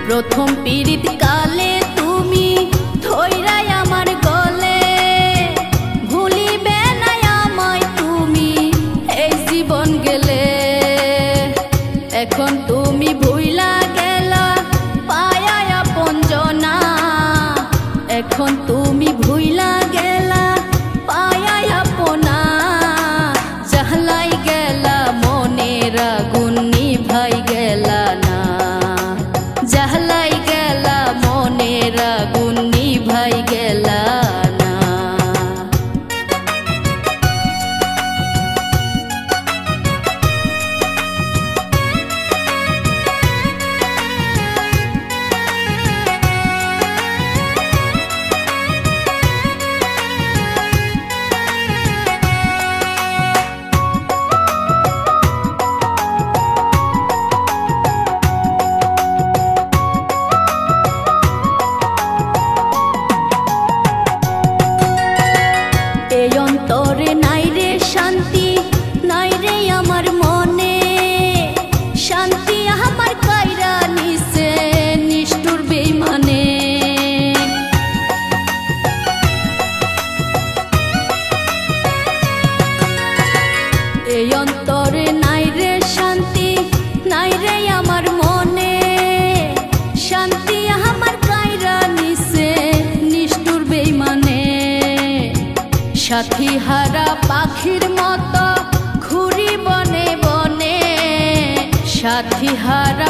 प्रथम पीड़ित काले तुमी धैराय आमार गले भुलिबे ना आमाय तुमी एई जीवन गेले एखन तुमी भुइला गेला पाया आपन जना एखन तुमी भुइला गेला पाया आपना जहलाई गेला मनेर आगुन निभाई गेला ना जहलाई गेला मनेर आगुन निभाई गेला ना। तोरे नाई रे शांति नाई रे आमार मने शांति आमार कायरा निसे निष्ठुर बेईमाने এই অন্তরে নাই রে শান্তি নাই রে আমার মনে শান্তি আমার কায়রা নিছে নিষ্ঠুর বেঈমানে साथी हारा पाखिर मतो घुरी बने बने साथी हारा